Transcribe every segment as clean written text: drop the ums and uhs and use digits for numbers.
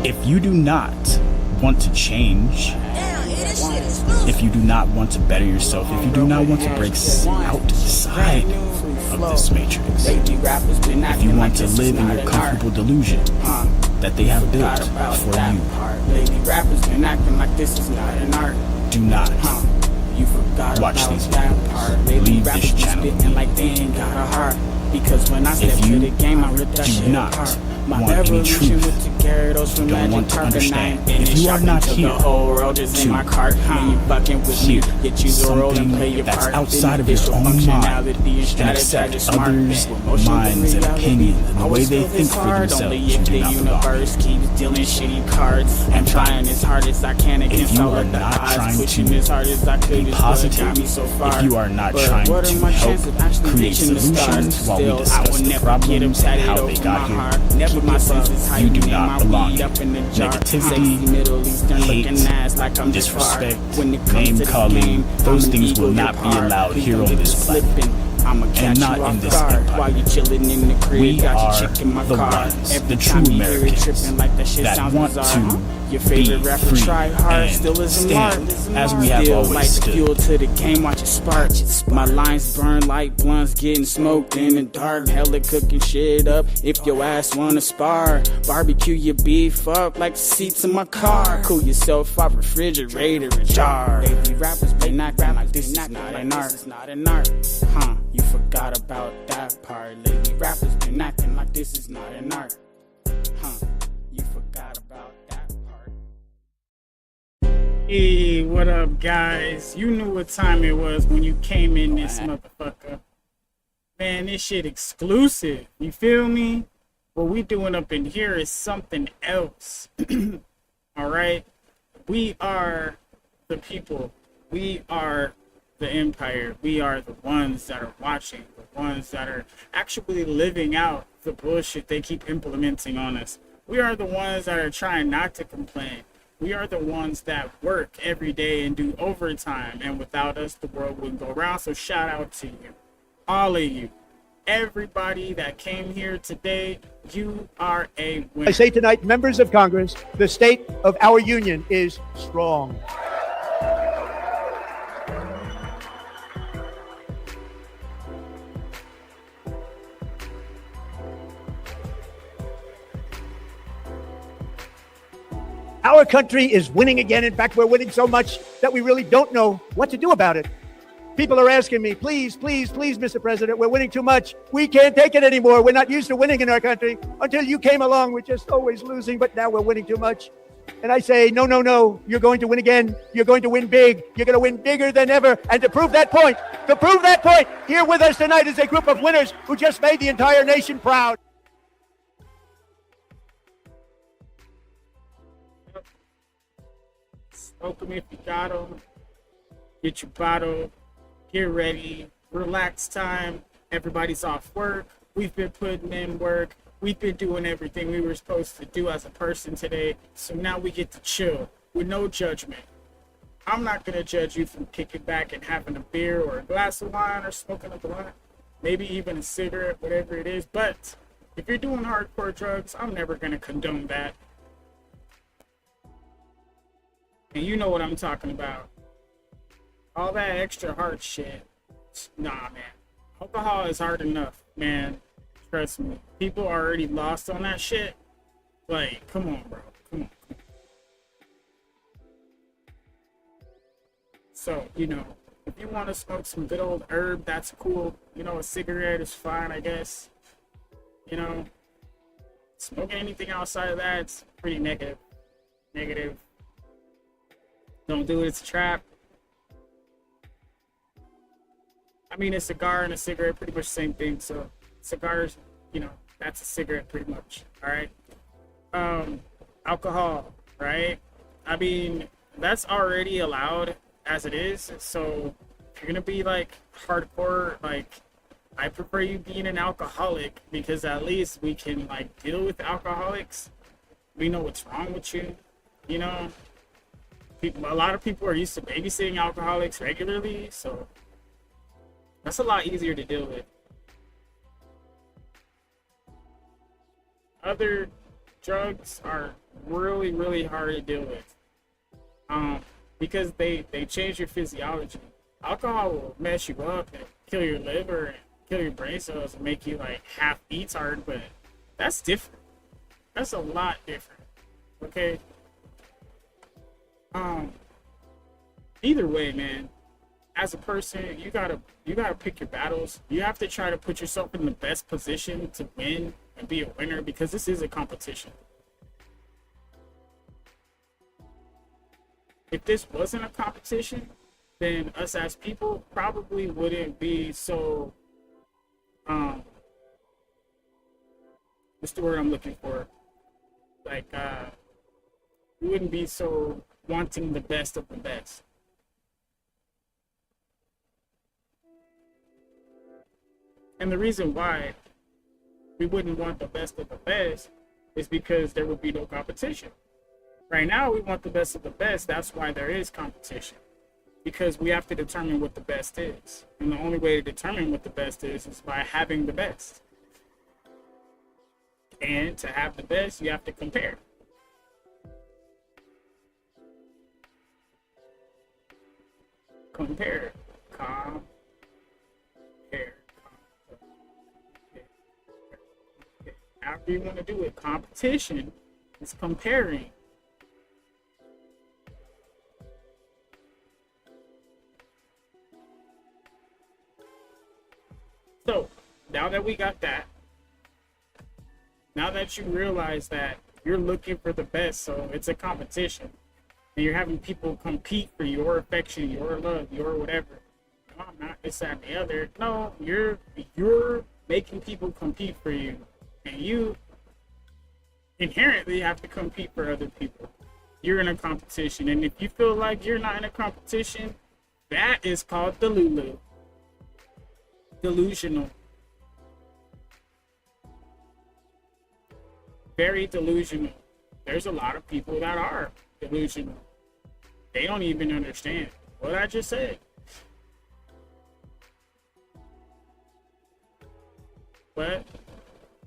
If you do not want to change, if you do not want to better yourself, if you do not want to break outside of this matrix, if you want to live in your comfortable delusion that they have built for you, do not watch these videos. Leave this channel. Because when I step to the game, I rip that shit apart. Want any truth, you don't want to understand, if you are not here to hear something that's outside of your own mind and accept others' minds and opinions and the way they think for themselves, you do not belong. I'm trying as hard as I can against if you all are of the not odds, trying pushing to as hard as I could be is what positive, got me so far. if you are not But trying what to are my help chances of actually create reaching the solutions stars? while we Still, I discuss will the never get problems and tatted how over they my got heart. here, Never my senses you do heightened, not my belong weed here. up in the jar. Negativity, Sexy Middle Eastern hate, looking ass like I'm disrespect, when it comes name to the calling, game, those I'm an things will ego not be apart. allowed Please here don't on get this to platform. slipping. I'ma catch And not you in off this guard empire. while you chillin' in the crib. We got are your chick in my the car. ones, Every the time true you hear it Americans tripping like that shit that sounds want bizarre. to Your favorite be rapper free try hard, and still isn't smart. stand as we have Still always like stood. fuel to the game, watch it spark. My lines burn like blunts getting smoked in the dark. Hella cooking shit up if your ass wanna spar. Barbecue your beef up like the seats in my car. Cool yourself off refrigerator and jar. Baby rappers been acting like this is not an art. It's not an art. Huh, you forgot about that part. Lady rappers been acting like this is not an art. Huh, you forgot about that part. Hey, what up, guys? You knew what time it was when you came in this motherfucker. Man, this shit exclusive. You feel me? What we doing up in here is something else. Alright? We are the people. We are the empire. We are the ones that are watching. The ones that are actually living out the bullshit they keep implementing on us. We are the ones that are trying not to complain. We are the ones that work every day and do overtime. And without us, the world wouldn't go around. So shout out to you. All of you. Everybody that came here today, you are a winner. I say tonight, members of Congress, the state of our union is strong. Our country is winning again. In fact, we're winning so much that we really don't know what to do about it. People are asking me, please, please, please, Mr. President, we're winning too much. We can't take it anymore. We're not used to winning in our country. Until you came along, we're just always losing, but now we're winning too much. And I say, no, no, no, you're going to win again. You're going to win big. You're going to win bigger than ever. And to prove that point, here with us tonight is a group of winners who just made the entire nation proud. Smoke them if you got them. Get your bottle. Get ready. Relax time. Everybody's off work. We've been putting in work. We've been doing everything we were supposed to do as a person today. So now we get to chill with no judgment. I'm not going to judge you from kicking back and having a beer or a glass of wine or smoking a blunt. Maybe even a cigarette, whatever it is. But if you're doing hardcore drugs, I'm never going to condone that. And you know what I'm talking about. All that extra hard shit. Nah, man. Alcohol is hard enough, man. Trust me. People are already lost on that shit. Like, come on, bro. Come on. So, you know, if you want to smoke some good old herb, that's cool. You know, a cigarette is fine, I guess. You know, smoking anything outside of that, it's pretty negative. Negative. Don't do it, it's a trap. I mean, a cigar and a cigarette, pretty much the same thing. So, cigars, you know, that's a cigarette pretty much, all right? Alcohol, right? I mean, that's already allowed as it is. So, if you're gonna be, like, hardcore, like, I prefer you being an alcoholic because at least we can, like, deal with alcoholics. We know what's wrong with you, you know? A lot of people are used to babysitting alcoholics regularly, so that's a lot easier to deal with. Other drugs are really, really hard to deal with. Because they change your physiology. Alcohol will mess you up and kill your liver and kill your brain cells and make you like half retard, but that's different. That's a lot different. Okay. Either way, man, as a person, you gotta pick your battles. You have to try to put yourself in the best position to win and be a winner, because this is a competition. If this wasn't a competition, then us as people probably wouldn't be so what's the word I'm looking for? Like we wouldn't be so wanting the best of the best. And the reason why we wouldn't want the best of the best is because there would be no competition. Right now, we want the best of the best. That's why there is competition. Because we have to determine what the best is. And the only way to determine what the best is by having the best. And to have the best, you have to compare. Compare. However you want to do it. Competition is comparing. So, now that we got that, now that you realize that you're looking for the best, so it's a competition, and you're having people compete for your affection, your love, your whatever. No, I'm not this, that, and the other. No, you're making people compete for you, and you inherently have to compete for other people. You're in a competition, and if you feel like you're not in a competition, that is called delulu. Delusional. Very delusional. There's a lot of people that are delusional. They don't even understand what I just said. But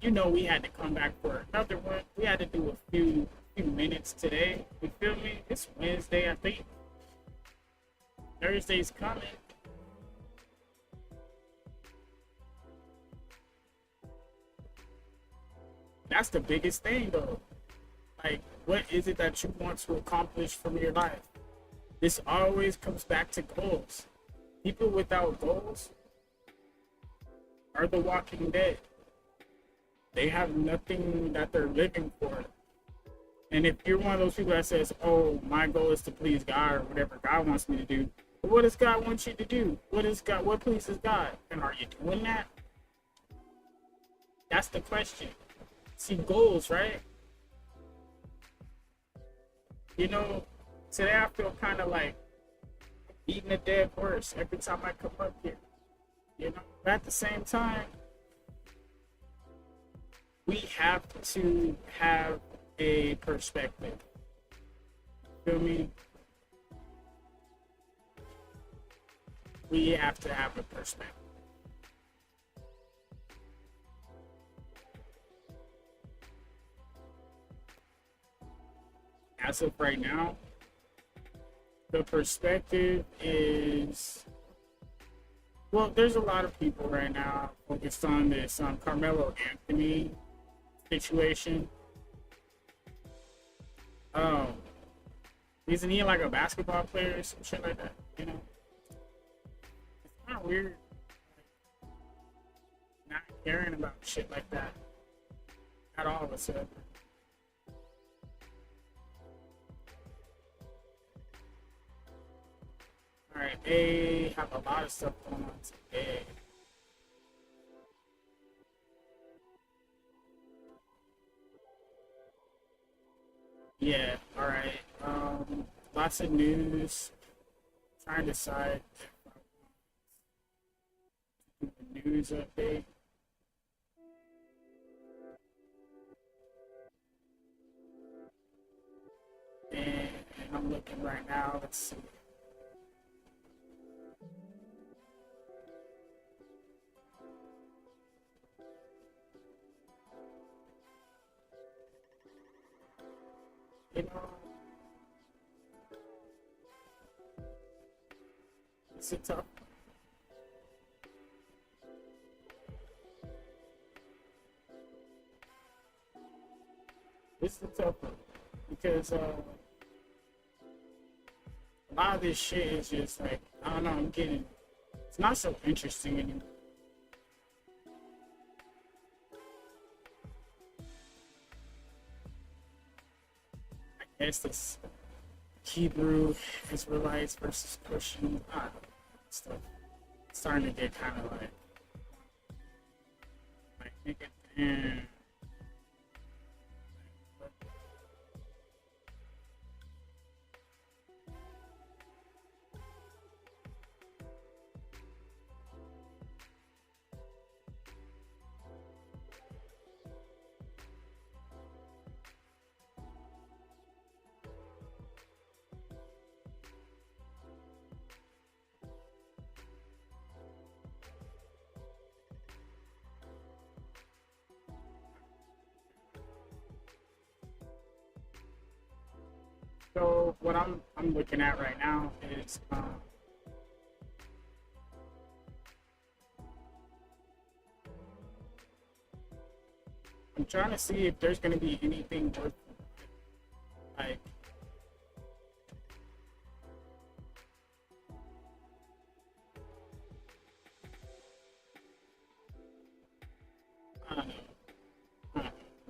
you know, we had to come back for another one. We had to do a few minutes today. You feel me? It's Wednesday, I think. Thursday's coming. That's the biggest thing, though. Like, what is it that you want to accomplish from your life? This always comes back to goals. People without goals are the walking dead. They have nothing that they're living for. And if you're one of those people that says, oh, my goal is to please God or whatever God wants me to do, but what does God want you to do? What pleases God? And are you doing that? That's the question. See, goals, right? You know, today I feel kind of like beating a dead horse every time I come up here. You know, but at the same time, we have to have a perspective. Feel me? We have to have a perspective. As of right now, the perspective is, well, there's a lot of people right now focused on this Carmelo Anthony situation. Isn't he like a basketball player or some shit like that? You know, it's kind of weird, like, not caring about shit like that at all whatsoever. Alright, they have a lot of stuff going on today. Yeah, alright. Lots of news. Trying to decide if I want to do the news update. And I'm looking right now. Let's see. You know, it's a tough. It's a tough one because a lot of this shit is just like, I don't know, I'm getting, it's not so interesting anymore. I guess this Hebrew Israelites versus Christian, I don't know, stuff. It's starting to get kind of like nigga, damn. So what I'm looking at right now is I'm trying to see if there's going to be anything worth like I don't know.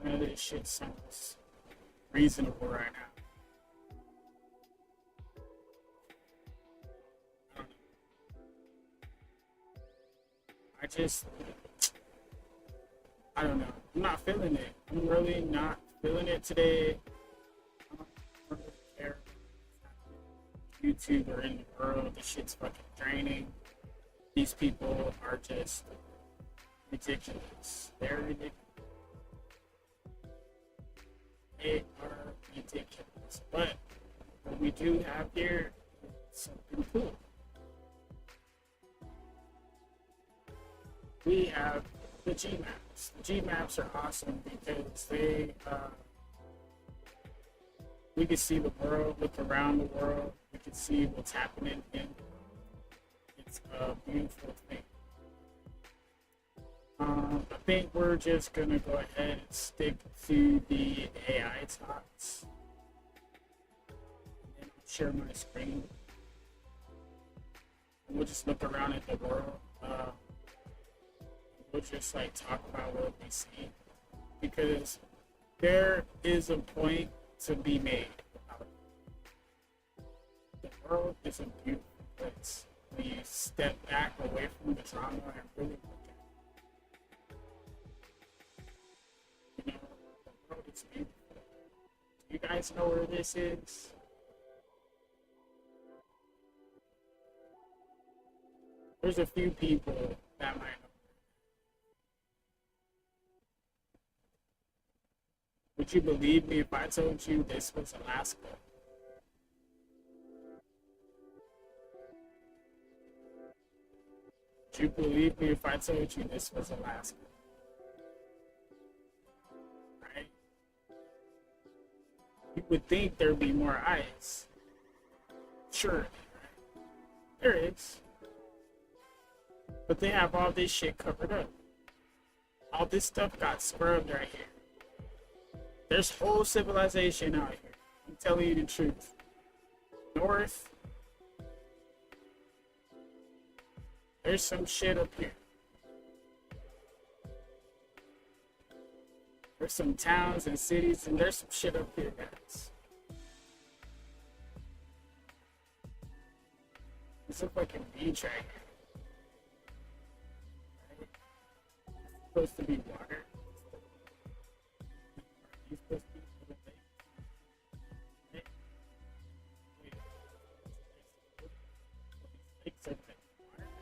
None of this shit sounds reasonable right now. I don't know. I'm not feeling it. I'm really not feeling it today. I don't really care. YouTube or in the world, this shit's fucking draining. These people are just ridiculous. They're ridiculous. They are ridiculous. But what we do have here is something cool. We have the G-maps. The G-maps are awesome because they, we can see the world, look around the world, we can see what's happening in it. It's a beautiful thing. I think we're just gonna go ahead and stick to the AI talks. And then I'll share my screen. And we'll just look around at the world. We'll just like talk about what we see because there is a point to be made about it. The world is a beautiful place when you step back away from the drama and really look at it. You know, the world is beautiful. Do you guys know where this is? There's a few people that might know. Would you believe me if I told you this was Alaska? Would you believe me if I told you this was Alaska? Right? You would think there'd be more ice. Sure, right? There is. But they have all this shit covered up. All this stuff got scrubbed right here. There's whole civilization out here. I'm telling you the truth. North, there's some shit up here. There's some towns and cities, and there's some shit up here, guys. It's a fucking beach right here. Right? It's supposed to be water. You're supposed to be little lake. Right?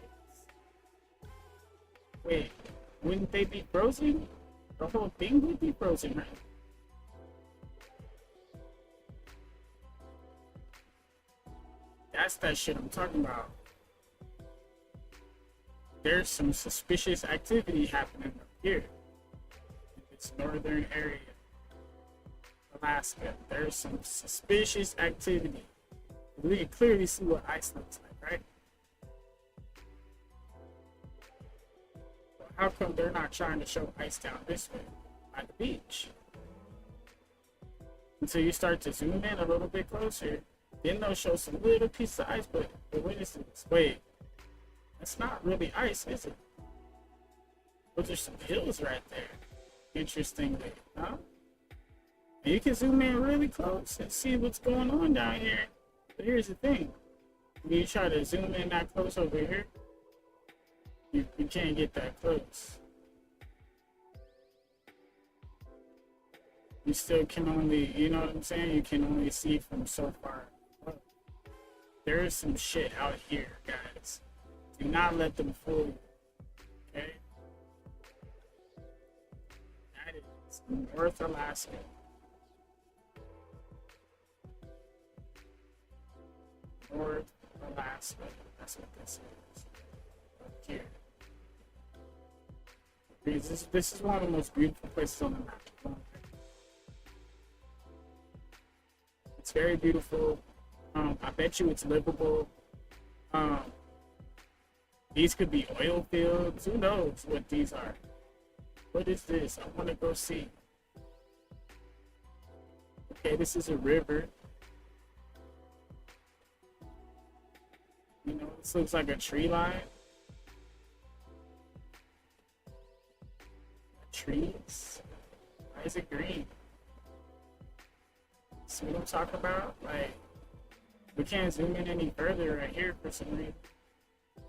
Wait, wouldn't they be frozen? The whole thing would be frozen, right? That's that shit I'm talking about. There's some suspicious activity happening up here. In this northern area Alaska. There's some suspicious activity. We can clearly see what ice looks like, right? Well, how come they're not trying to show ice down this way by the beach? Until you start to zoom in a little bit closer, then they'll show some little piece of ice. But what is this? Wait, that's not really ice, is it? Those are some hills right there. Interestingly, huh? And you can zoom in really close and see what's going on down here. But here's the thing. When you try to zoom in that close over here, you can't get that close. You still can only, you know what I'm saying? You can only see from so far. There is some shit out here, guys. Do not let them fool you. Okay? That is North Alaska. North Alaska. That's what this is. Up here. Because this is one of the most beautiful places on the map. It's very beautiful. I bet you it's livable. These could be oil fields. Who knows what these are? What is this? I want to go see. Okay, this is a river. You know, this looks like a tree line. Trees. Why is it green? See what I'm talking about? Like, we can't zoom in any further right here for some reason.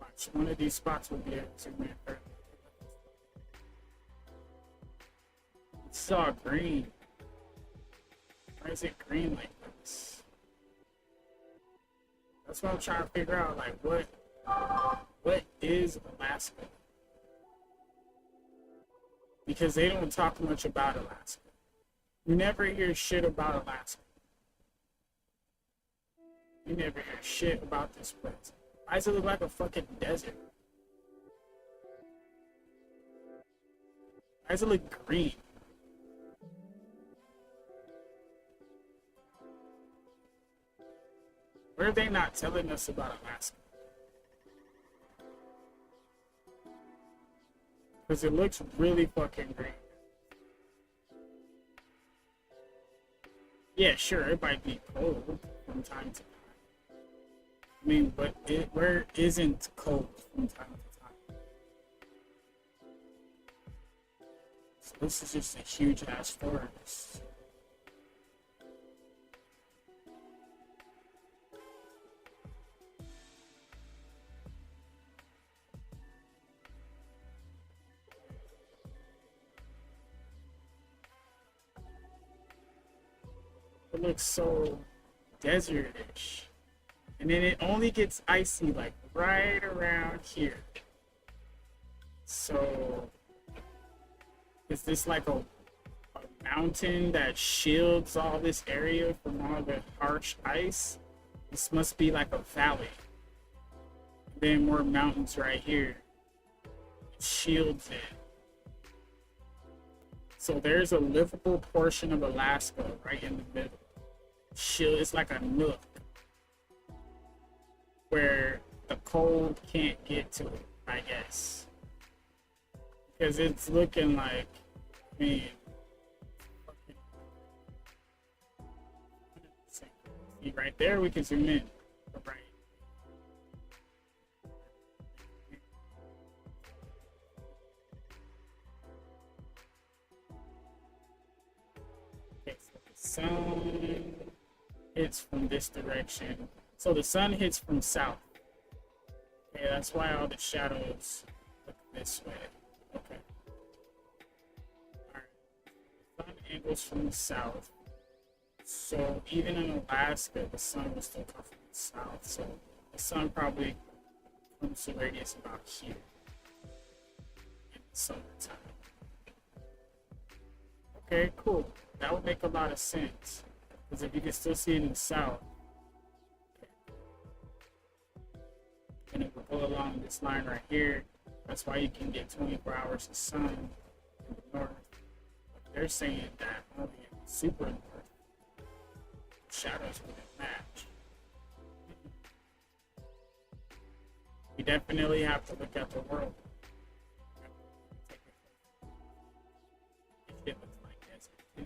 Watch, one of these spots will be able to zoom in further. It's all green. Why is it green like this? That's what I'm trying to figure out. Like, what is Alaska? Because they don't talk much about Alaska. You never hear shit about Alaska. You never hear shit about this place. Why does it look like a fucking desert? Why does it look green? Why are they not telling us about Alaska? Because it looks really fucking green. Yeah, sure, it might be cold from time to time. I mean, but where isn't cold from time to time? So this is just a huge ass forest. It looks so desertish. And then it only gets icy like right around here. So is this like a mountain that shields all this area from all the harsh ice? This must be like a valley. Then more mountains right here. It shields it. So there's a livable portion of Alaska right in the middle. It's like a nook where the cold can't get to it, I guess. Because it's looking like, I mean, see right there, we can zoom in. Right. Okay, so the sun hits from this direction. So the sun hits from south. Okay, that's why all the shadows look this way. Okay. Alright. The sun angles from the south. So even in Alaska, the sun will still come from the south. So the sun probably comes to radius about here in the summertime. Okay, cool. That would make a lot of sense. Because if you can still see it in the south, and it will go along this line right here. That's why you can get 24 hours of sun in the north. But they're saying that only in the super north shadows wouldn't match. We definitely have to look at the world. It looks like this. Yeah.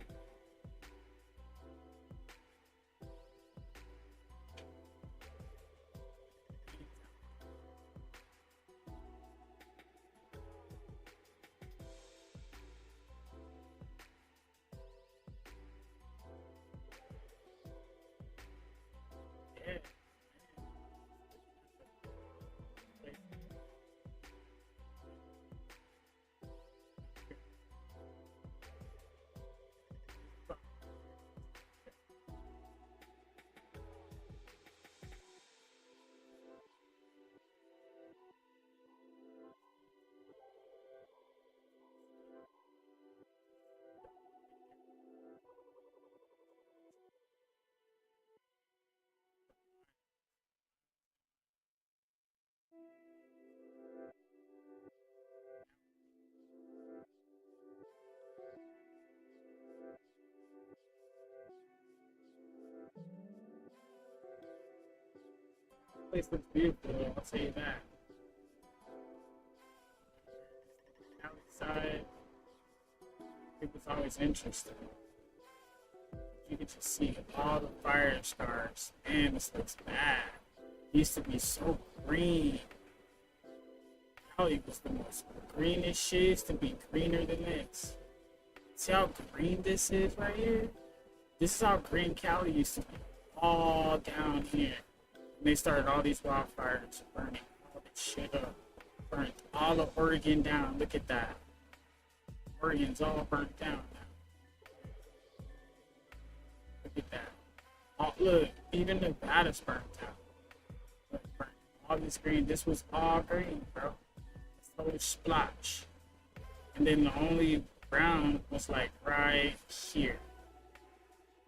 Place looks beautiful, I'll tell you that. Outside, it was always interesting. You could just see all the fire scars. Man, this looks bad. It used to be so green. Cali was the most greenest shit. It used to be greener than this. See how green this is right here? This is how green Cali used to be. All down here. And they started all these wildfires burning all this shit up. Burnt all of Oregon down. Look at that. Oregon's all burnt down now. Look at that. Oh, look, even Nevada's burnt out. Look, burnt all this green. This was all green, bro. This whole splotch. And then the only brown was like right here.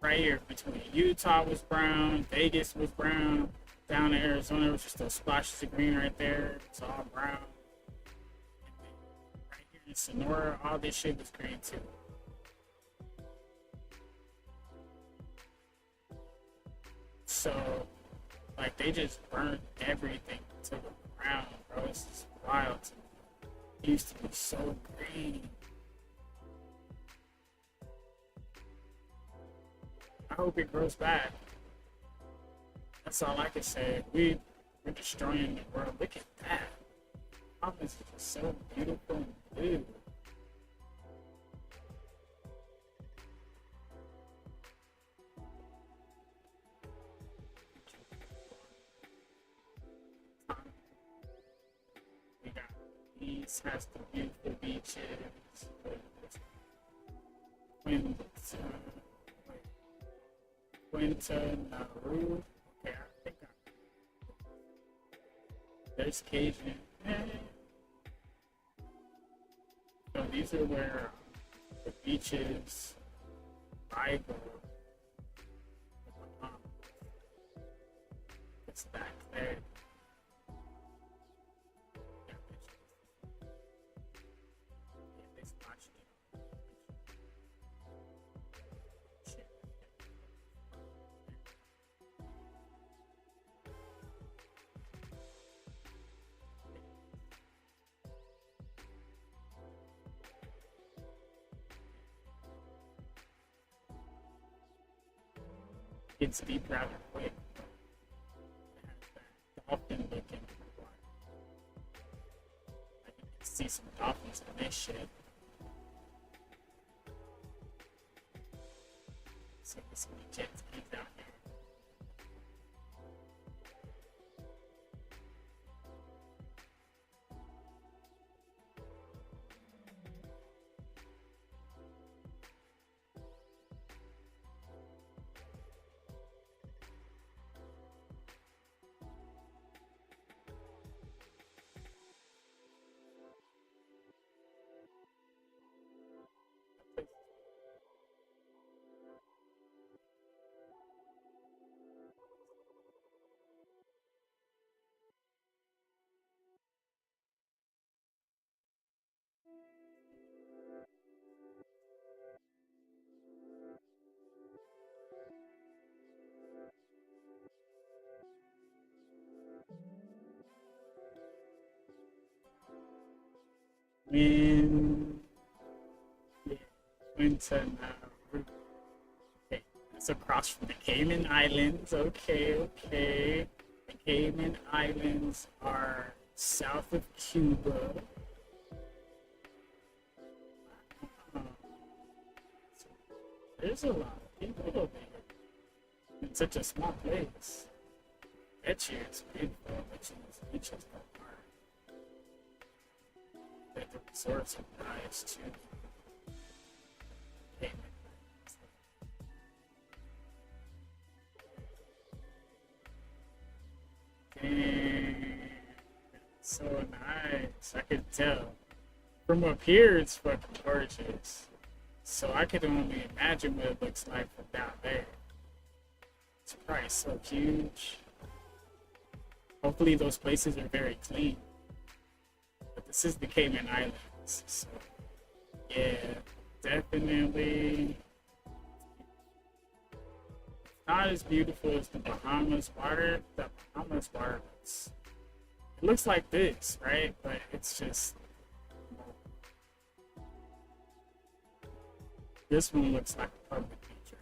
Right here between Utah was brown, Vegas was brown. Down in Arizona, it was just those splashes of green right there. It's all brown. And then right here in Sonora, all this shit was green too. So, like, they just burned everything to the ground, bro. It's just wild to me. It used to be so green. I hope it grows back. That's all I can say. We're destroying the world. Look at that. How is it just so beautiful and blue? We got these has the beautiful beaches. Quinta, Nauru. Okay, I think there's Cajun. So these are where the beaches, Bible, it's back there. It's deep rather quick. Dolphin looking. I can see some dolphins in this shit. So there's some jet skis out here. When yeah, Winton okay, that's across from the Cayman Islands. Okay. The Cayman Islands are south of Cuba. So there's a lot of people over here in such a small place. Bet you it's beautiful. Bet you it's beaches that are. That the resorts are nice too. Cayman Islands. Dang. So nice. I could tell. From up here, it's fucking gorgeous. So I could only imagine what it looks like from down there. It's probably so huge. Hopefully those places are very clean. But this is the Cayman Islands. So yeah, definitely not as beautiful as the Bahamas water. The Bahamas water it looks like this, right? But it's just this one looks like a public beach.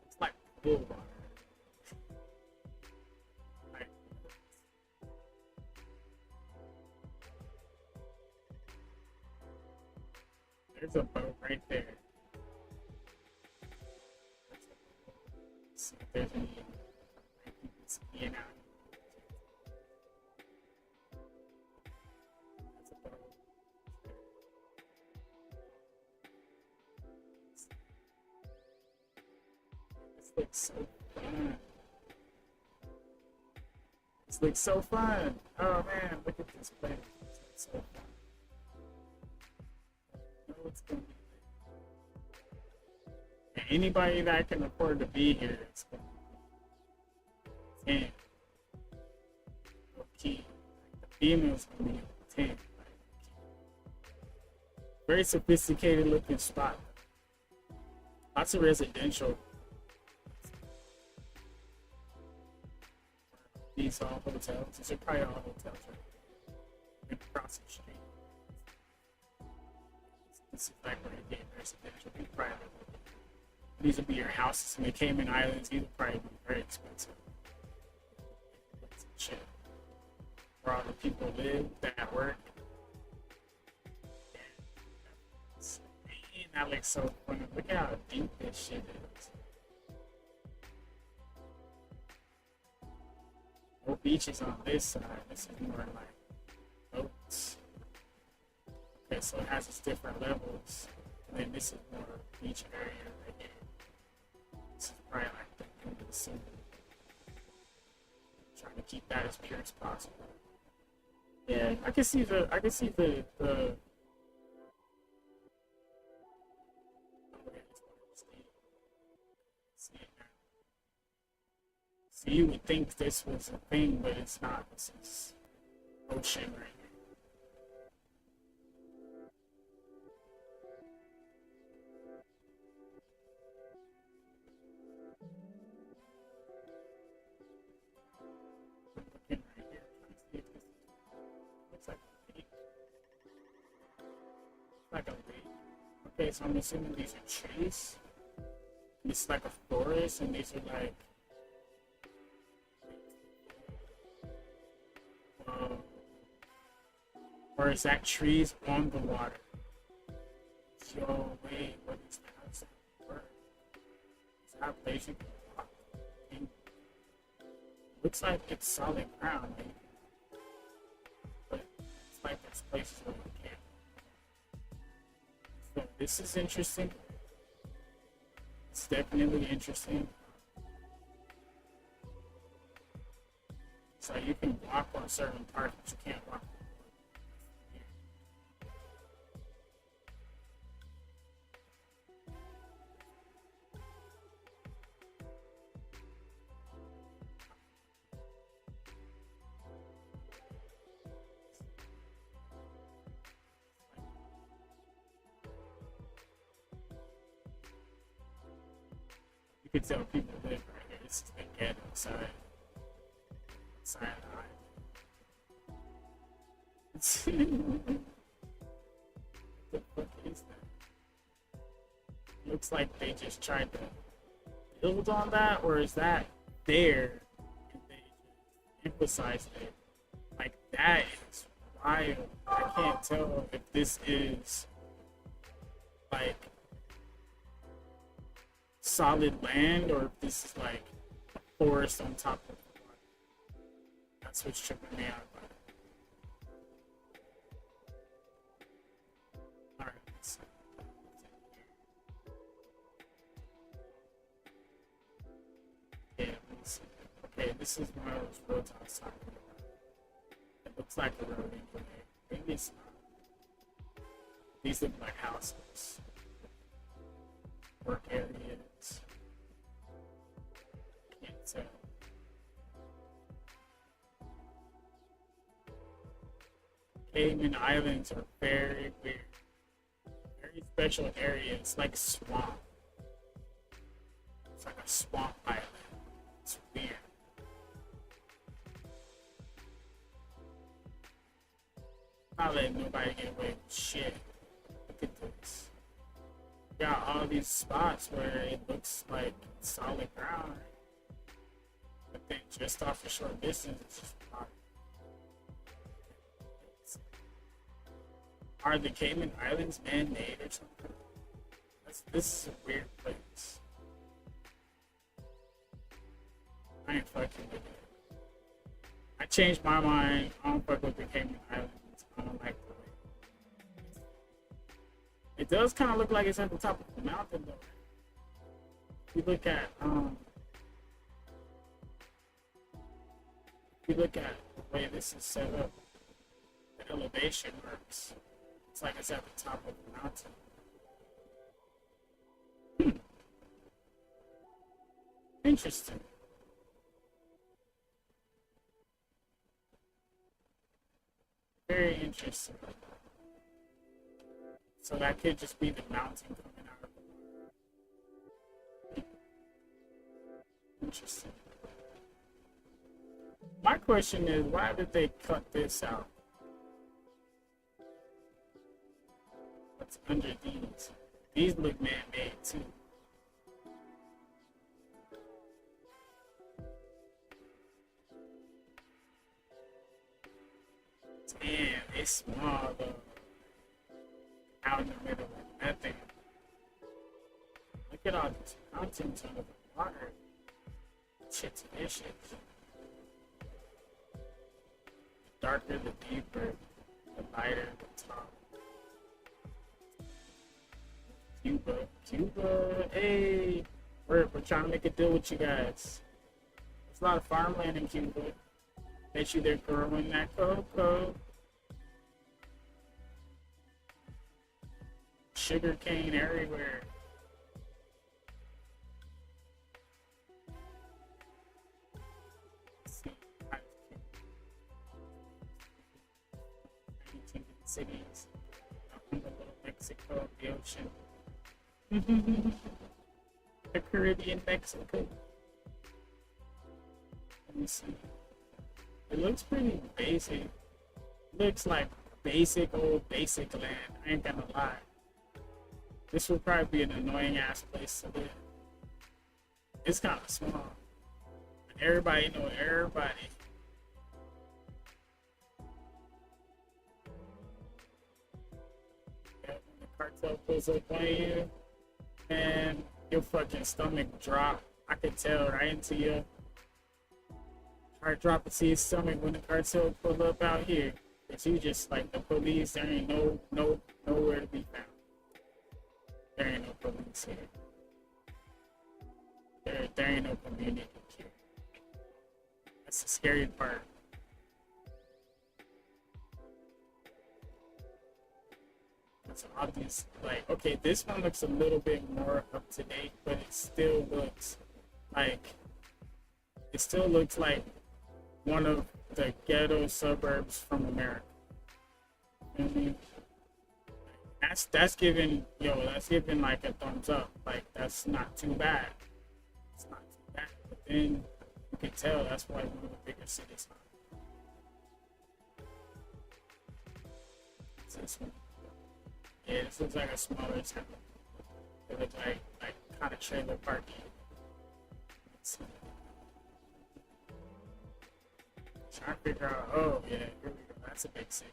It's like pool water. Like, there's a boat right there. See if there's any skiing out. This looks so fun. This looks so fun. Oh man, look at this place. This looks so fun. I know it's gonna be and anybody that can afford to be here is gonna be 10. Okay. The female's gonna be 10. Very sophisticated looking spot. Lots of residential. These all hotels. These are probably all hotels right here. Across the street. This is like where you get residential. Private. These will be your houses in the Cayman Islands. These will probably be very expensive. Shit. Where all the people live that work. Man, that looks so fun. Look at how deep this shit is. No beaches on this side. This is more like boats. Okay, so it has its different levels. And then this is more beach area right here. This is probably like the end of the sea. Trying to keep that as pure as possible. Yeah, I can see the So you would think this was a thing, but it's not. This is ocean right here. Looking right here, trying to see if this looks like a lake. Like a lake. Okay, so I'm assuming these are trees. This is like a forest, and these are like or is that trees on the water? Yo, wait, what is that? How does that work? Is that a place you can walk in? Looks like it's solid ground, maybe. But it's like there's places where you can't. So this is interesting. It's definitely interesting. So you can walk on certain parts, but you can't walk. You can tell people live right here. this is the ghetto side. Side of the island. What the fuck is that? Looks like they just tried to build on that, or is that there and they just emphasized it? Like, that is wild. I can't tell if this is like solid land or if this is like a forest on top of the water. That's what's tripping me out about it. Alright, let's see. Yeah, let's see. Okay, this is one of those roads I was talking about. It looks like a road anyway. Maybe it's not. These look like houses. Work areas. Can't tell. Cayman Islands are very weird. Very special area. It's like a swamp. It's like a swamp island. It's weird. Not letting nobody get away with shit. Look at this. Got all these spots where it looks like solid ground, but then just off a short distance, it's just rock. Are the Cayman Islands man-made or something? This is a weird place. I ain't fucking with it. I changed my mind. I don't fuck with the Cayman Islands. I don't like the way. It does kind of look like it's at the top of the mountain, though. If you look at the way this is set up, the elevation works. It's like it's at the top of the mountain. Interesting. Very interesting. So that could just be the mountain coming out of the water. Interesting. My question is, why did they cut this out? What's under these? These look man-made too. Damn, it's small though. Out in the middle of nothing. Look at all these mountains under the water. Shit's delicious. The darker, the deeper, the lighter, the top. Cuba, hey! We're trying to make a deal with you guys. There's a lot of farmland in Cuba. Bet you they're growing that cocoa. Sugar cane everywhere. Cities. Mexico, the ocean. The Caribbean, Mexico. Let me see. It looks pretty basic. Looks like old basic land. I ain't gonna lie. This would probably be an annoying ass place to live. It's kind of small. Everybody know everybody. Yeah, when the cartel pulls up on you, man, your fucking stomach drop. I could tell right into your heart dropping to your stomach when the cartel pull up out here. Cause you just like the police. There ain't nowhere to be found. There ain't no police here. There ain't no community here. That's the scary part. It's obvious. Like, okay, this one looks a little bit more up to date, but it still looks like one of the ghetto suburbs from America. You know what I mean? That's giving like a thumbs up. Like, that's not too bad. It's not too bad. But then you can tell that's why one of the bigger cities. It's this one. Yeah, this looks like a smaller town. It looks like kind of trailer parking. Let's see. Trying to figure out. Oh yeah, here we go. That's a big city.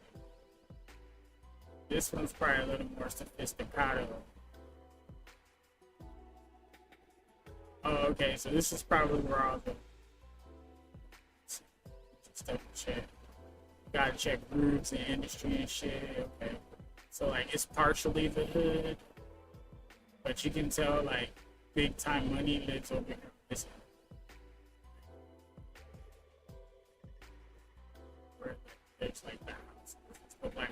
This one's probably a little more sophisticated. Oh, okay. So this is probably where all the just double check. Gotta check routes and industry and shit. Okay. So like it's partially the hood, but you can tell like big time money lives over here. This where there's like the house. But like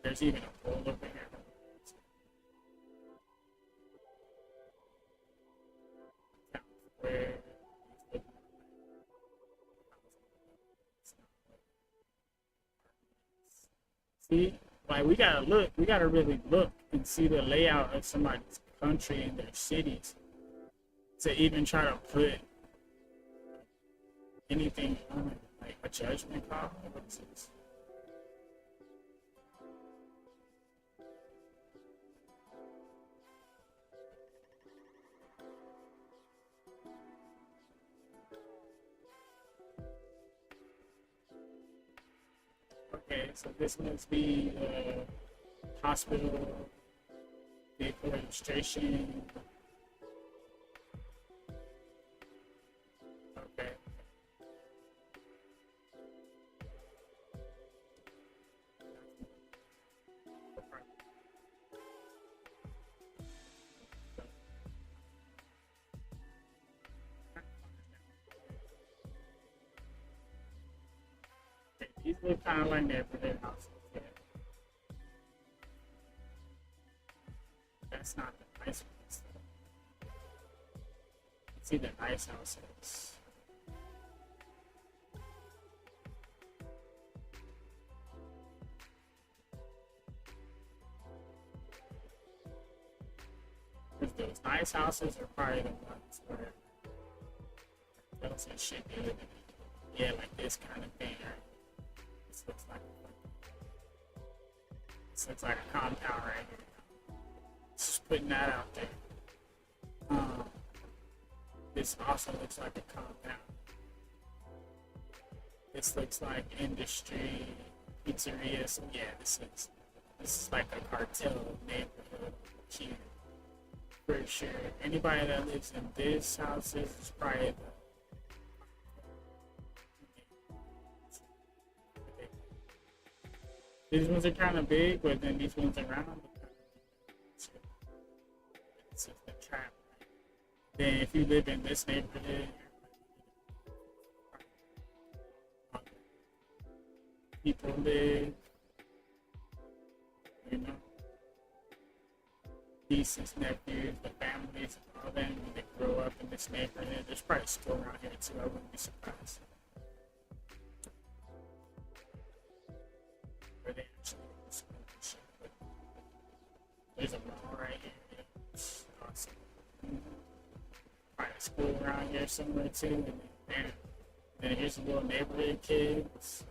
there's even a pole over here. Where see, like we gotta really look and see the layout of somebody's country and their cities to even try to put anything on it, like a judgment call. What is this? Okay, so this must be hospital, vehicle registration. Okay. These look kind of like neighborhood houses. Yeah. That's not the nice ones. See the nice houses. Because those nice houses are probably the ones where those and shit be living in. Yeah, like this kind of thing, right? This looks like a compound right here. Just putting that out there. This also looks like a compound. This looks like industry, pizzeria. So yeah, this is like a cartel neighborhood here. For sure. Anybody that lives in this house is probably the these ones are kind of big, but then these ones around. It's a trap. Then if you live in this neighborhood, people live, you know, nieces, nephews, the families, all of them, when they grow up in this neighborhood. There's probably a school around here too. I wouldn't be surprised. Where they actually go to school and shit. But there's a mall right here. It's awesome. Probably a school around here somewhere too. And then here's a little neighborhood kids.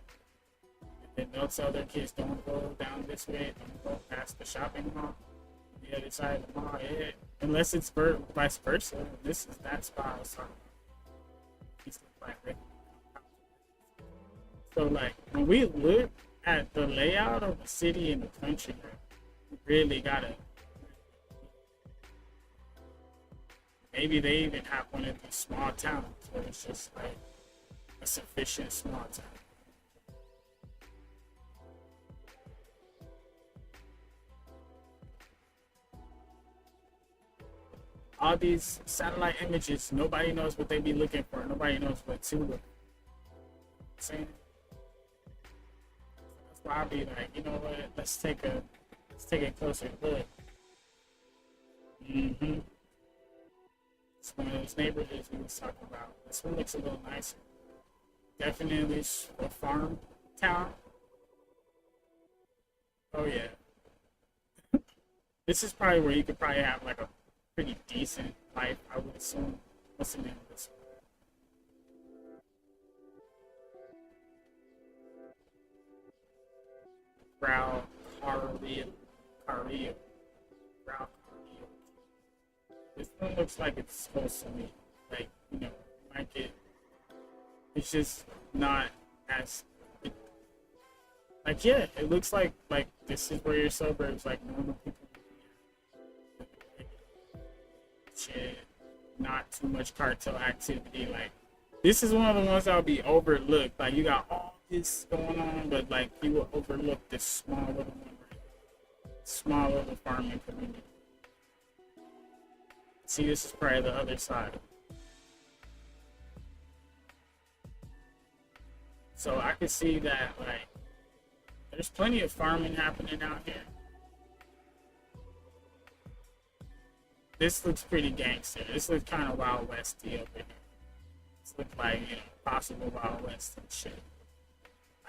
And then they'll tell their kids, don't go down this way, don't go past the shopping mall. The other side of the mall, yeah. Unless it's vice versa. This is that spot I was talking about. So like when we look at the layout of the city and the country, we really gotta. Maybe they even have one of these small towns where it's just like a sufficient small town. All these satellite images, nobody knows what they be looking for. Nobody knows what to look. Saying. That's why I'll be like, you know what? Let's take a closer look. It's one of those neighborhoods we was talking about. This one looks a little nicer. Definitely a farm town. Oh yeah. This is probably where you could probably have like a pretty decent life, I would assume. What's the name of this? Brow Carleo. Carleo. Brow Carleo. This one looks like it's supposed to be. Like, you know, might get. It's just not as. Like, yeah, it looks like this is where your suburbs, like normal people. Shit, not too much cartel activity. Like, this is one of the ones that'll be overlooked. Like, you got all this going on, but like you will overlook this small little one, small little farming community. See, this is probably the other side. So I can see that, like, there's plenty of farming happening out here. This looks pretty gangster. This looks kind of Wild Westy over here. This looks like, you know, possible Wild West and shit.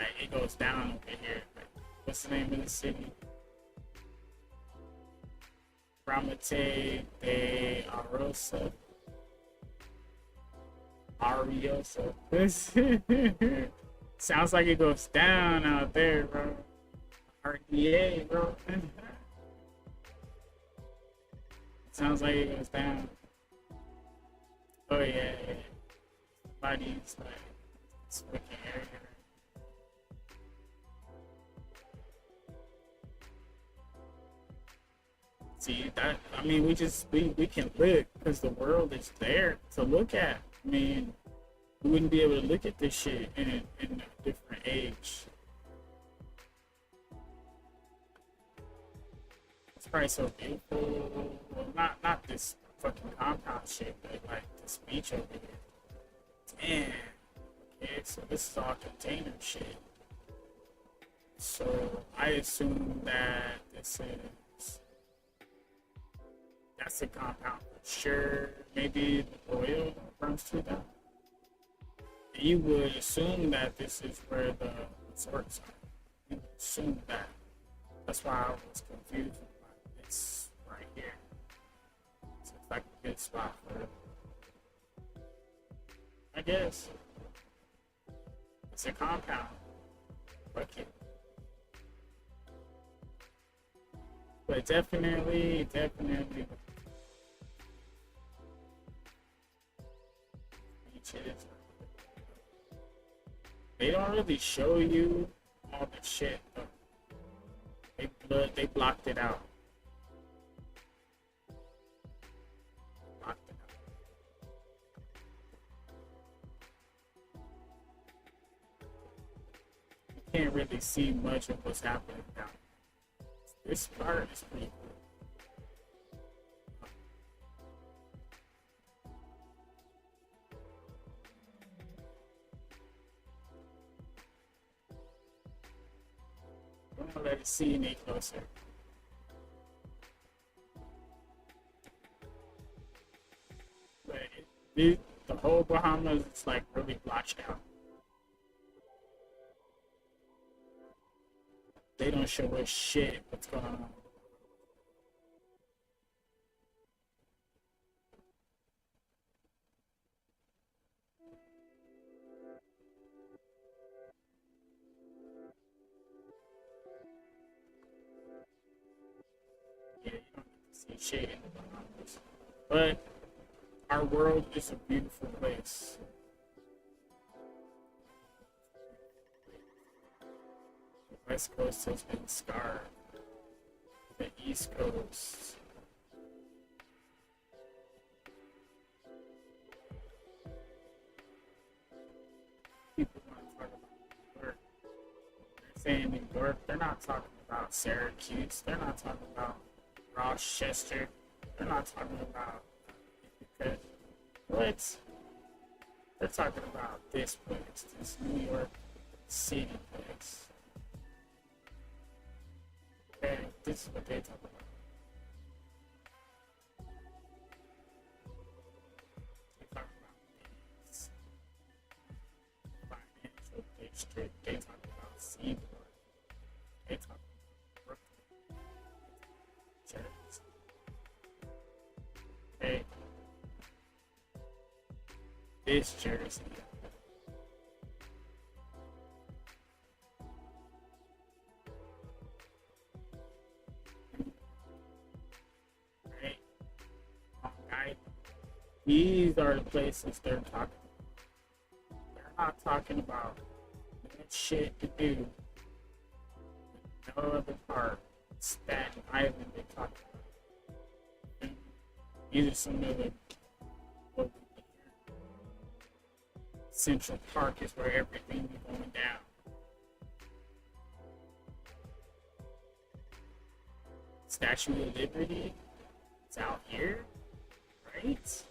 Like, it goes down over here. Like, what's the name of the city? Ramate de Arosa. Ariosa. Sounds like it goes down out there, bro. RDA, bro. Sounds like it goes down. Oh yeah. Somebody's like, it's wicked area. See that? I mean, we can look because the world is there to look at. I mean, we wouldn't be able to look at this shit in a different age. It's probably so beautiful. Well, not this fucking compound shit, but like this beach over here. Damn. Okay, so this is all container shit. So I assume that this is, that's a compound for sure. Maybe the oil runs through that. You would assume that this is where the resorts are. You would assume that. That's why I was confused about this right here. So it's like a good spot for it. I guess. It's a compound. Fuck it. But definitely. Beaches. They don't really show you all the shit though. They blocked it out. You can't really see much of what's happening now. This part is pretty cool. Don't let it see any closer. But the whole Bahamas is like really blotched out. They don't show us shit what's going on. Yeah, you don't get to see shit in the Bahamas. But our world is a beautiful place. The West Coast has been scarred. The East Coast. People want to talk about New York. They're saying New York, they're not talking about Syracuse. They're not talking about Rochester. They're not talking about what? They're talking about this place, this New York City place. Okay, this is what they talk about. They talk about this financial district. They talk about Seaboard. They talk about Brooklyn. Jersey. Okay. this jersey. Right? Okay. These are the places they're talking about. They're not talking about shit to do. No other part. Staten Island they talk about. These are some of the Central Park is where everything is going down. Statue of Liberty is out here, right?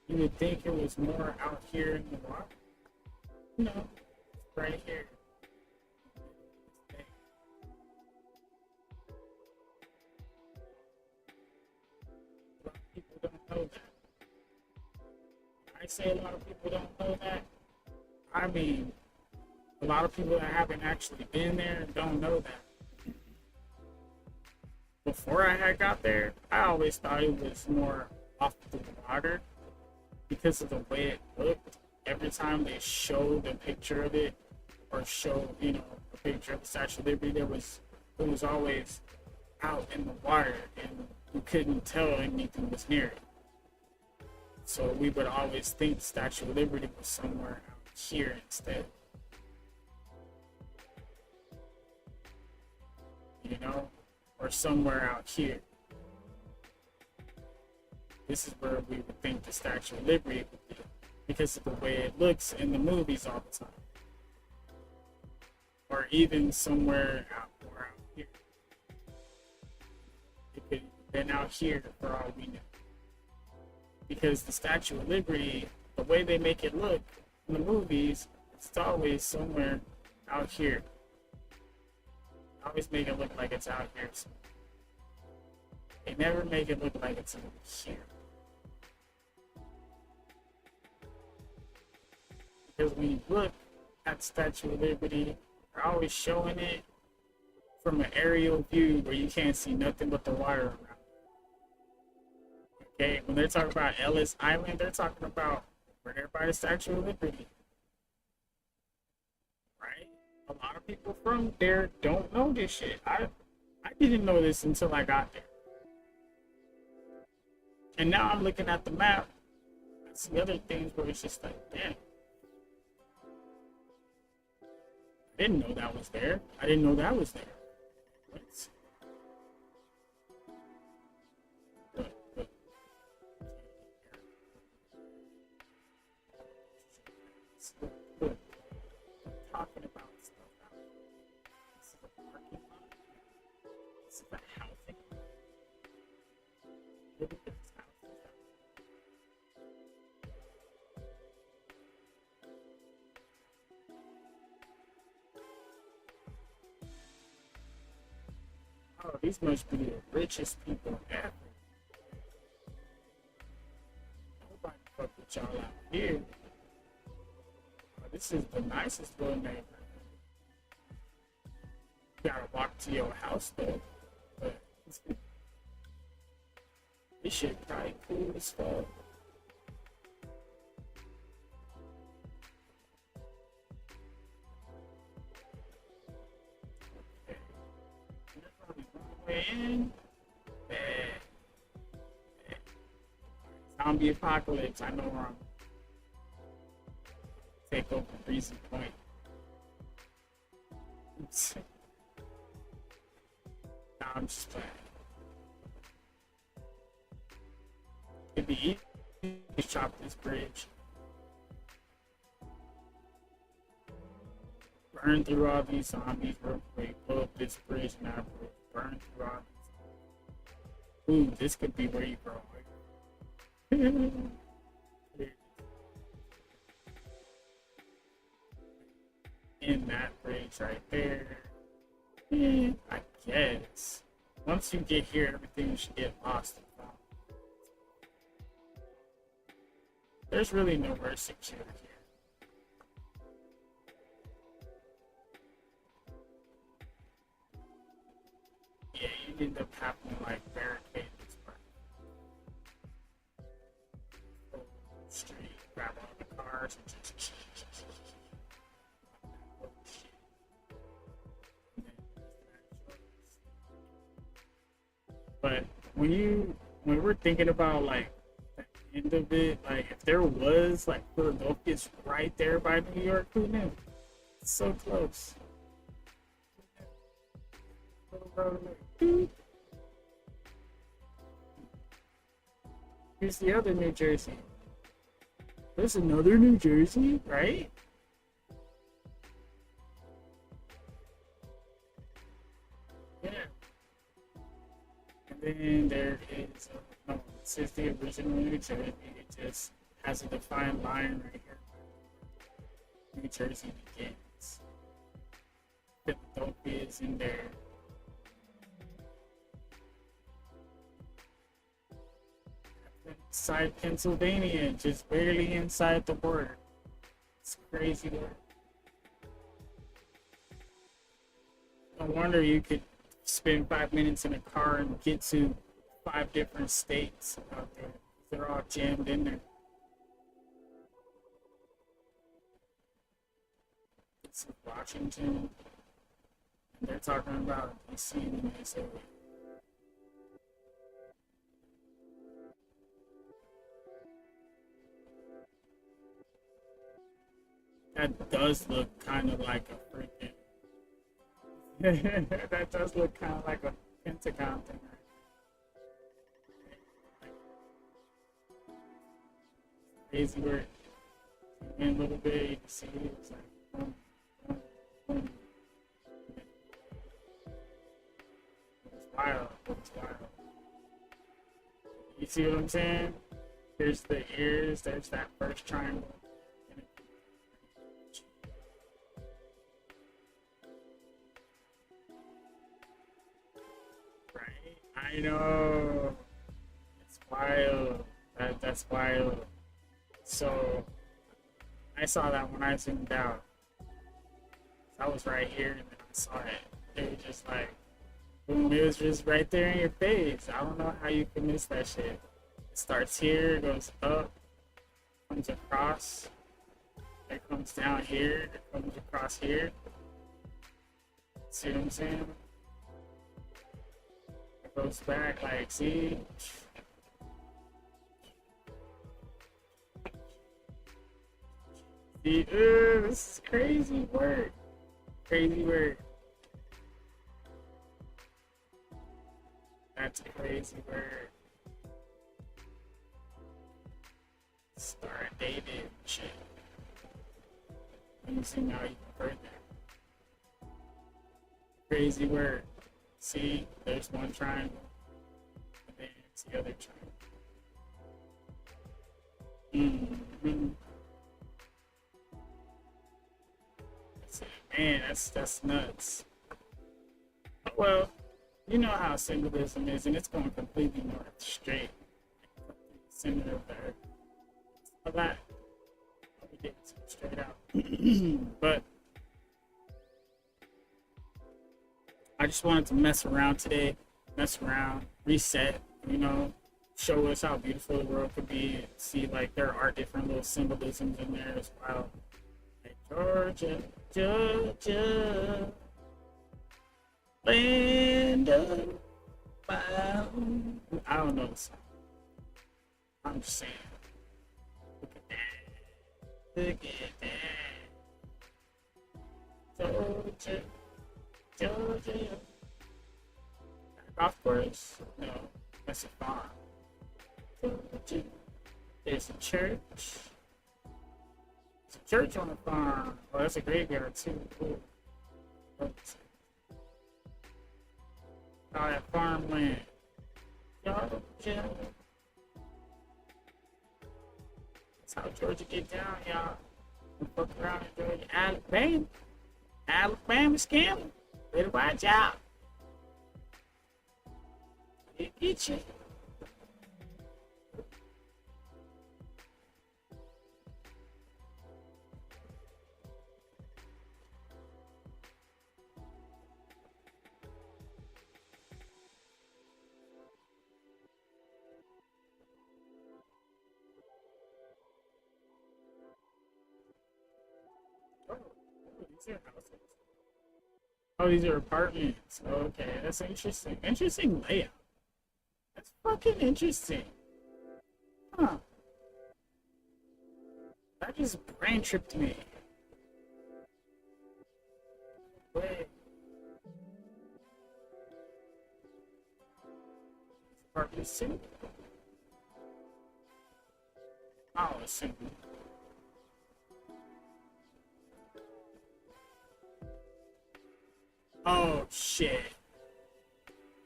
You would think it was more out here in the water. No, it's right here. A lot of people don't know that. I say a lot of people don't know that. I mean, a lot of people that haven't actually been there don't know that. Before I had got there, I always thought it was more off the water because of the way it looked. Every time they showed a picture of it or showed, a picture of the Statue of Liberty, it was always out in the water and you couldn't tell anything was near it. So we would always think the Statue of Liberty was somewhere out here instead. Or somewhere out here. This is where we would think the Statue of Liberty would be because of the way it looks in the movies all the time. Or even somewhere out here. It could have been out here for all we know. Because the Statue of Liberty, the way they make it look in the movies, it's always somewhere out here. Always make it look like it's out here. They never make it look like it's over here. Because when you look at the Statue of Liberty, they're always showing it from an aerial view where you can't see nothing but the water around. Okay, when they're talking about Ellis Island, they're talking about right there by the Statue of Liberty. Right? A lot of people from there don't know this shit. I didn't know this until I got there. And now I'm looking at the map. I see other things where it's just like, damn. I didn't know that was there. I didn't know that was there. What? Talking about stuff out here. This is a parking lot. This is a housing lot. Look at this house. Oh, these must be the richest people ever. Nobody fuck with y'all out here. This is the nicest little neighborhood. You gotta walk to your house though. But this shit probably cool as fuck. Okay. There's only one way in. Zombie apocalypse, I know where I'm take over Reason Point. Nah, I'm just playing. It'd be easy to chop this bridge. Burn through all these zombies real quick. Blow up this bridge now. Burn through all these. Ooh, this could be where you grow. In that bridge right there. I guess. Once you get here, everything should get lost and found. There's really nowhere secure here. Yeah, you end up having to like barricade this part. Street, grab all the cars. But when we're thinking about like the end of it, like if there was like Philadelphia's right there by New York, who knew? It's so close. Here's the other New Jersey. There's another New Jersey, right? Yeah. And then there is, no, this is the original New Jersey. It just has a defined line right here. New Jersey begins. Philadelphia is in there. Inside Pennsylvania, just barely inside the border. It's crazy there. No wonder you could spend 5 minutes in a car and get to 5 different states out there. They're all jammed in there. It's Washington. And they're talking about DC in this area. That does look kind of like a freaking. That does look kind of like a Pentagon thing, right? Crazy word. In a little bit, you can see it's like. It's wild. It's wild. You see what I'm saying? There's the ears. There's that first triangle. I know. It's wild. That's wild. So I saw that when I zoomed out. I was right here and then I saw it. It was just like, boom, it was just right there in your face. I don't know how you can miss that shit. It starts here, goes up, comes across, it comes down here, it comes across here. See what I'm saying? Goes back, like, see? See, this is crazy work. Crazy work. That's crazy work. Star dated shit. Let me see now even further. Crazy work. See, there's one triangle, and then it's the other triangle. Mm-hmm. Man, that's nuts. Well, you know how symbolism is, and it's going completely north straight. Center of the earth. A lot. Let me get it straight out. But I just wanted to mess around today, reset, you know, show us how beautiful the world could be, and see like there are different little symbolisms in there as well. Like Georgia, Georgia, land of found. I don't know the song. I'm just saying. Look at that. Look at that. Georgia. Georgia. Golf course? No, that's a farm. Georgia. There's a church. There's a church on the farm. Oh, that's a graveyard too. Cool. Oh, that farmland. Georgia. That's how Georgia get down, y'all. Fuck around in Georgia. Alabama. Alabama scammer. Better watch out. They get you. These are houses. Oh, these are apartments. Okay, that's interesting. Interesting layout. That's fucking interesting. Huh. That just brain tripped me. Wait. Apartments too? I'll assume. Oh shit.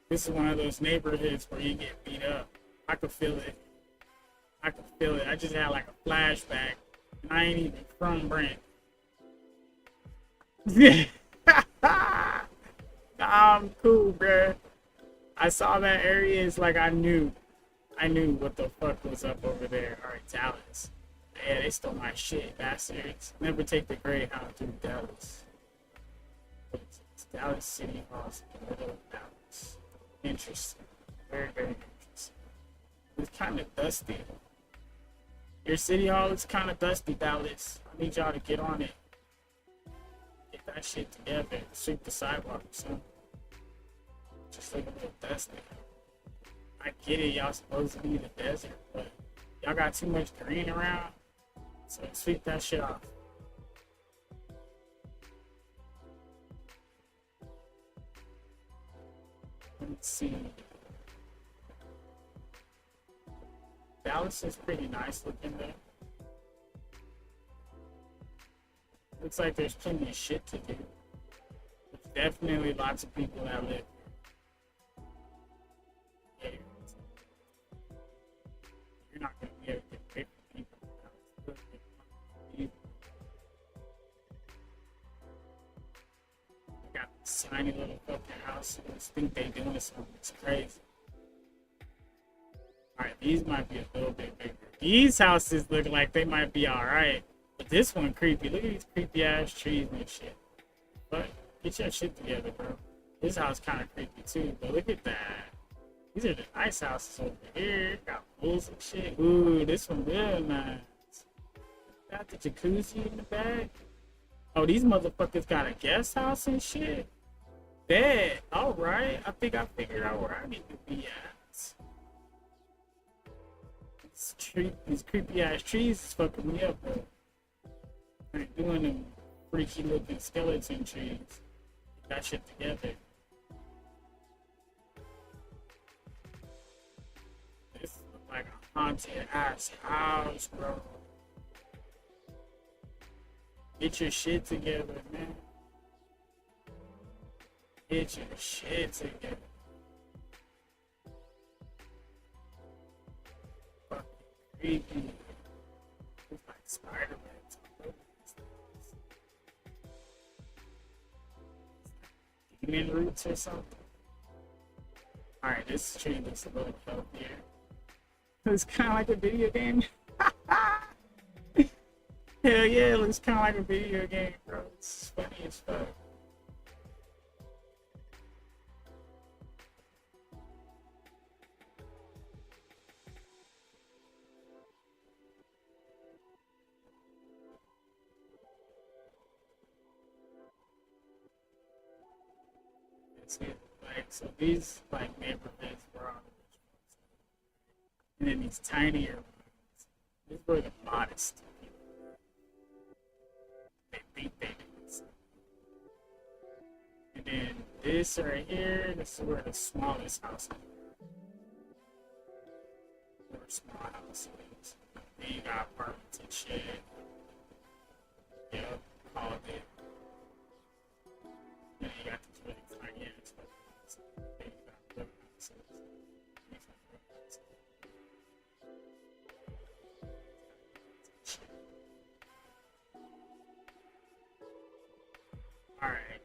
This is one of those neighborhoods where you get beat up. I could feel it. I could feel it. I just had like a flashback. And I ain't even from Brent. I'm cool, bruh. I saw that area. It's like I knew what the fuck was up over there. Alright, Dallas. Yeah, they stole my shit, bastards. Never take the Greyhound through Dallas. It's Dallas City Hall, in the middle of Dallas. Interesting. Very, very interesting. It's kind of dusty. Your city hall is kind of dusty, Dallas. I need y'all to get on it. Get that shit together. Sweep the sidewalk or something. Just look a little dusty. I get it, y'all supposed to be in the desert, but y'all got too much green around. So sweep that shit off. Let's see. Dallas is pretty nice looking there. Looks like there's plenty of shit to do. There's definitely lots of people that live here. You're not gonna be able to get away from people. You got this tiny little fucking house. I just think they doing something. It's crazy. Alright, these might be a little bit bigger. These houses look like they might be alright. But this one creepy. Look at these creepy ass trees and shit. But get your shit together, bro. This house kind of creepy too, but look at that. These are the nice houses over here. Got pools and shit. Ooh, this one real nice. Got the jacuzzi in the back. Oh, these motherfuckers got a guest house and shit. Bad. Alright. I think I figured out where I need to be at. These creepy ass trees is fucking me up, bro. I ain't doing them freaky looking skeleton trees. Get that shit together. This looks like a haunted ass house, bro. Get your shit together, man. Get your shit together. Fucking creepy. It's like Spider-Man. Demon roots or something. Alright, this tree looks a little healthier. It's kind of like a video game. Hell yeah, it looks kind of like a video game, bro. It's funny as fuck. Like, so these like neighborhoods were on the rich ones. And then these tinier ones, these were the modest people. They beat things. And then this right here, this is where the smallest houses are. Or small houses. Then you got apartments and shit. Yep, all of it. And then you got these really tiny ass ones. Then you got little houses. Alright.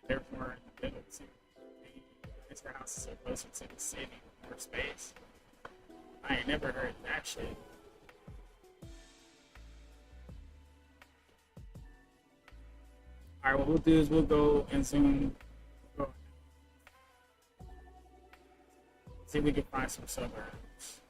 They're more in the middle too. These houses are closer to the city, more space. I ain't never heard that shit. Alright, what we'll do is we'll go and zoom. See if we can find some suburbs.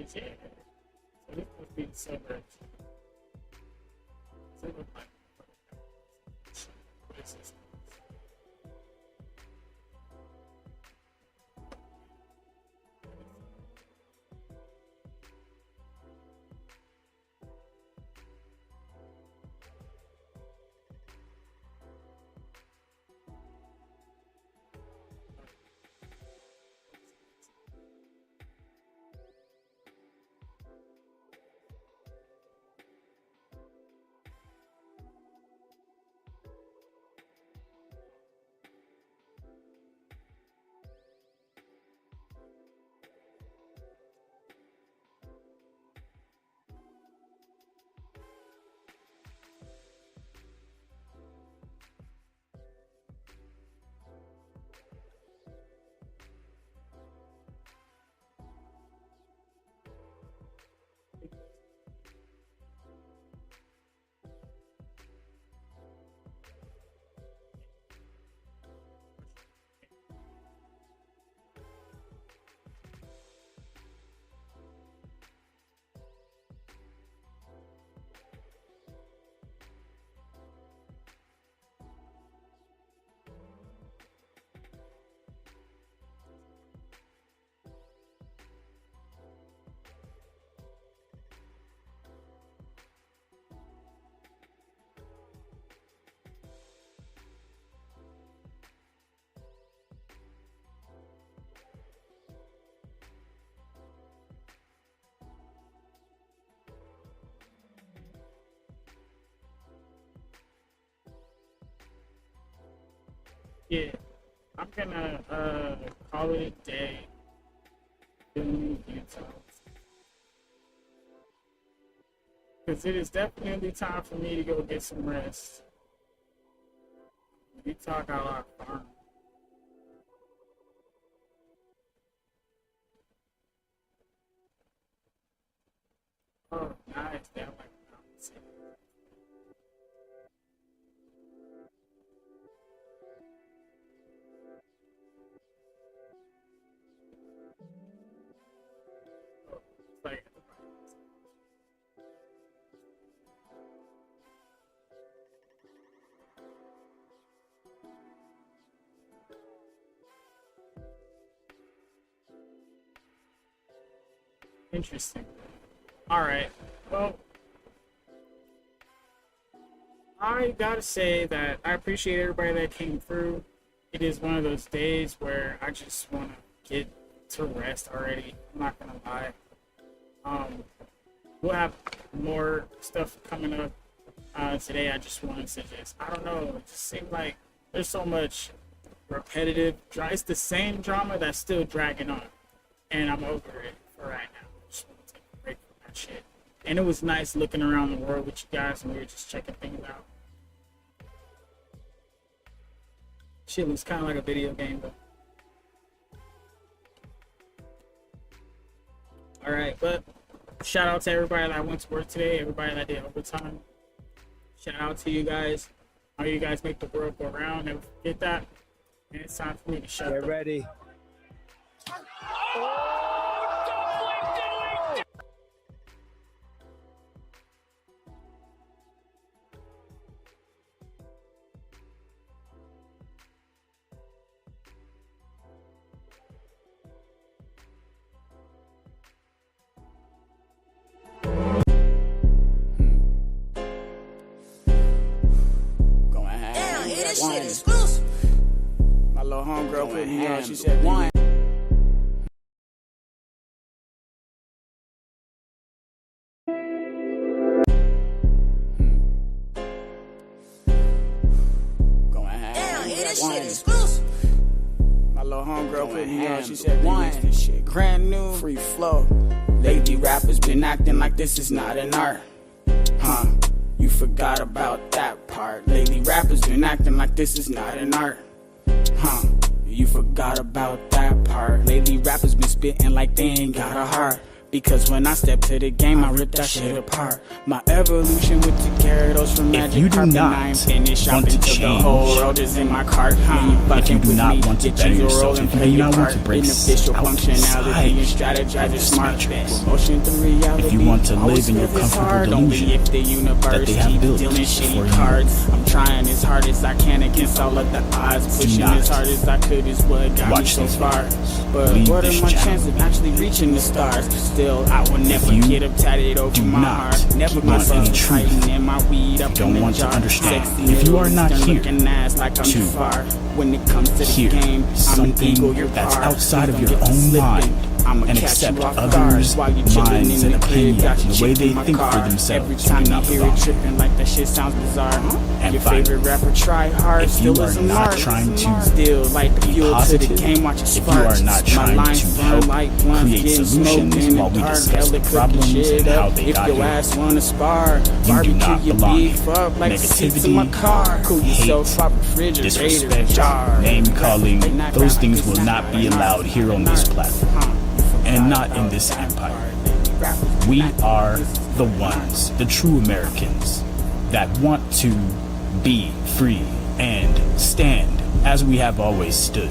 is, yeah. So this would be the suburbs. So it look like what is this? Yeah, I'm gonna call it a day. Because it is definitely time for me to go get some rest. We talk out our farm. Oh, nice. That like like interesting. All right. Well, I gotta say that I appreciate everybody that came through. It is one of those days where I just want to get to rest already. I'm not gonna lie. We'll have more stuff coming up today. I just wanted to I don't know, it just seemed like there's so much repetitive it's the same drama that's still dragging on, and I'm over it for right now. I just want to take a break from that shit. And it was nice looking around the world with you guys, and we were just checking things out. Shit looks kind of like a video game, though. All right, but shout out to everybody that went to work today, everybody that did overtime. Shout out to you guys. How you guys make the world go around. Never forget that. And it's time for me to shut up. Get ready. This shit exclusive. My little homegirl put me on. She said, one. This shit exclusive. My little homegirl put me on. She said, one. This shit brand new, free flow. Lady rappers been acting like this is not an art. Huh? You forgot about that part. Lately rappers been acting like this is not an art. Huh? You forgot about that part. Lately rappers been spitting like they ain't got a heart. Because when I step to the game, I rip that shit apart. My evolution with the Gyarados from If Magic you do Carpet, not I ain't finished want shopping to till the change, whole world is in my cart. if you do not want to better yourself, if you do not want to break official outside functionality and of strategize this smart. matrix, Motion to reality. if you want to Always live in your feel this comfortable hard, only delusion if the universe that they have keeps built dealing for shitty you. cards. I'm trying as hard as I can against all of the odds. Pushing not as hard as I could is what got me watch so these far. videos. But Leave what are this my channel. chances of actually reaching the stars? Still, I will never you get up tatted over do my not heart. Never want myself any truth, tightening my weed up don't in the want to jar. understand, Sexy if you are not Eastern here looking ass like I'm to too far. When it comes to the hear game, I'm an something eagle, you're that's par. outside of Please your don't get to own slipping. mind I'ma and catch accept you off others' guard while you chillin' minds in and the crib, opinions got and your the way chick they in my think for car. themselves Every do time you not hear belong. it tripping like that shit sounds bizarre. And Your finally, favorite rapper try hard, if you still are is a not mark. trying to Still like the be fuel to positive, the game, watch it if you sparks. are not My trying lines to burn help like blunts, create getting solutions smoked in the while we dark, discuss hella the cooking problems shit and how up. they If got your here, ass wanna spar, do barbecue not your belong beef here. up like the seats in Negativity, my car. Cool yourself, hate, pop refrigerator, disrespect, jar. name calling, those things will not be allowed here on this platform and not in this empire. We are the ones, the true Americans, that want to be free and stand as we have always stood.